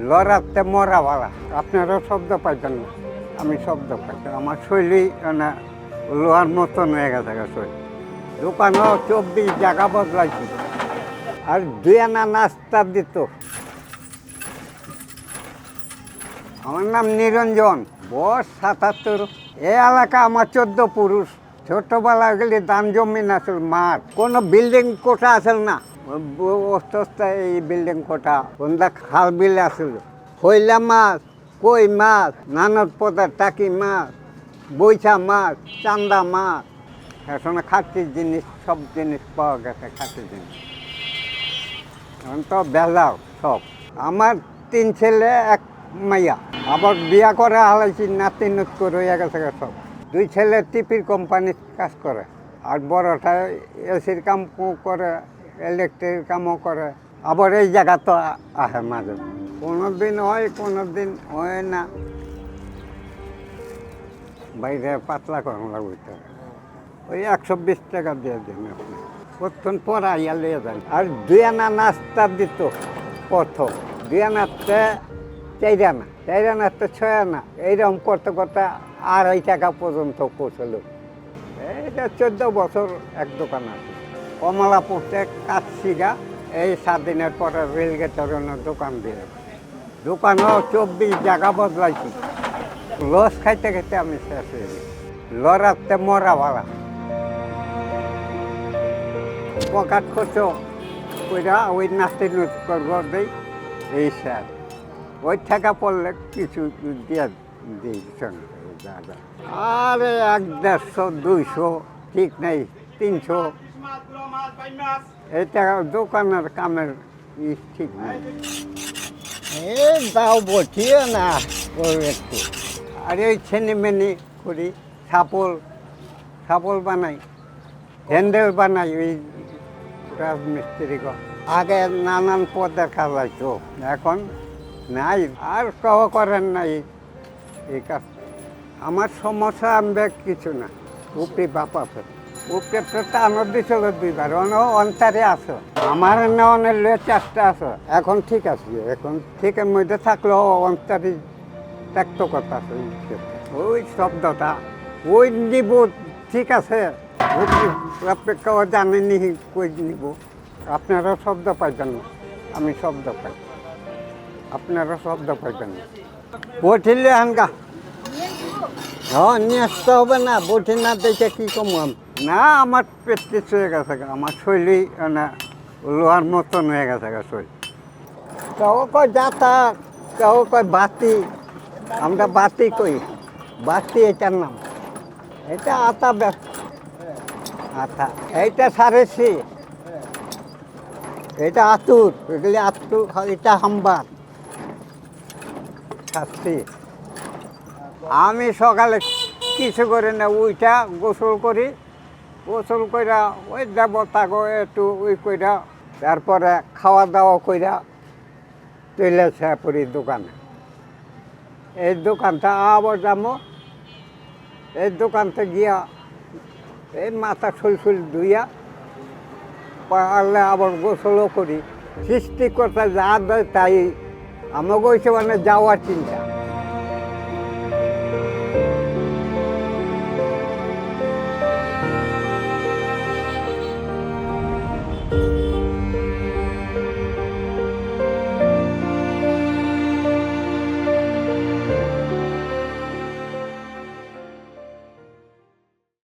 লড়াতে মরা ভাড়া। আপনারাও শব্দ পাইতেন না, আমি শব্দ পাইতাম। আমার শৈলী মানে লোহার মতন হয়ে গেছে শৈলী। দোকানও 24 জায়গা বদলাইছি। আর 2 আনা নাস্তা দিত। আমার নাম নিরঞ্জন, বয়স 77। এই এলাকা আমার 14 পুরুষ। ছোটবেলা গেলে দান জমিন আসল, মাঠ, কোনো বিল্ডিং কোঠা আসল না। অস্তায় এই বিল্ডিং কোঠা কোনটা খাল বিল আসল। হইলা মাছ, কই মাছ, নানান পদার টাকি মাছ, বৈশা মাছ, চান্দা মাছ। এখন খাতির জিনিস, সব জিনিস পাওয়া গেছে, খাতির জিনিস। এখন তো বেলাও সব। আমার 3 ছেলে 1 মাইয়া। আবার বিয়া করে হালাইছি, নাতি নুত করে হয়ে গেছে সব। 2 ছেলে টিপির কোম্পানির কাজ করে, আর বড়টা এসির কাম করে, ইলেকট্রিক কামও করে। আবার এই জায়গা তো আসে মাঝে, কোনো দিন হয় কোনো দিন হয় না। বাইরে পাতলা করানো লাগবে, ওই 120 টাকা দিয়ে দেন আপনি। প্রথম পড়াইয়া লিয়ে যান। আর 2 আনা নাস্তা দিত প্রথম। 2 আনাতে 4 আনা, 4 আনাতে 6 আনা, এইরকম করতে করতে 2.5 টাকা পর্যন্ত পৌঁছলো। এইটা 14 বছর এক দোকান আছে। কমলাপুরতে কাচ্ছিগা। এই 7 দিনের পরে রেলগেটের দোকান দিয়ে, দোকানও 24 জায়গা বদলাইছি। লস খাইতে খাইতে আমি শেষ হয়ে গেছি। লড়াতে মরা ভাড়া। পকেট খরচ কইরা ওই নাস্তি নুত করব দেই, এই স্যার ওই টাকা পড়লে কিছু দিয়ে দিই সঙ্গে। আরে 100, 150, 200 ঠিক নেই, 300। এই টাকা দোকানের কামের ঠিক নেই। এই দাও বঠিয়ে না একটু। আর এই ছেনিমেনি করি, ছাপল বানাই, হ্যান্ডেল বানাই। ওই রাজমিস্ত্রি আগে নানান পদের কাজ হইতো, এখন নাই, আর কহ করেন নাই এই কাজ। আমার সমস্যা আমি কিছু না। উপরি বাপ আছে, উপরে তো টানোর দিছিল 2 বার, অন্তরে আসো। আমার অনেক চেষ্টা আছে, এখন ঠিক আছে। এখন ঠিকের মধ্যে থাকলেও অন্তরে ত্যাক্ত কথা আছে। ওই শব্দটা ওই নিব, ঠিক আছে। আপনি কেউ জানেনি কই নিব। আপনারা শব্দ পাইবেন না, আমি শব্দ পাই। আপনারা শব্দ পাইবেন না। বঠিলে আনগা, হ্যাঁ নিয়ে আসতে হবে না। বঠি না দেখে কী কমু আমি? না, আমার পেট কিছু হয়ে গেছে, আমার শৈলী মানে লোহার মতন হয়ে গেছে শৈলী। কেউ কয় যাতা, কেউ কয় বাতি। আমরা বাতি কই, বাতি এটার নাম। এটা আতা আতা। এইটা সারেছি, এটা আতুর, এগুলি আতুর। এটা হাম্বার শাস্তি। আমি সকালে কিছু করে না, ওইটা গোসল করি। গোসল কইরা ওই দেবতা গো একটু ওই কইরা, তারপরে খাওয়া দাওয়া কইরা চলে পড়ি দোকানে। এই দোকানটা আবার যাবো। এই দোকানতে গিয়া এই মাথা শুল ধুইয়া পারলে আবার গোসলও করি। সৃষ্টিকর্তা যা দেয় তাই আমাকে হয়েছে, মানে যাওয়ার চিন্তা।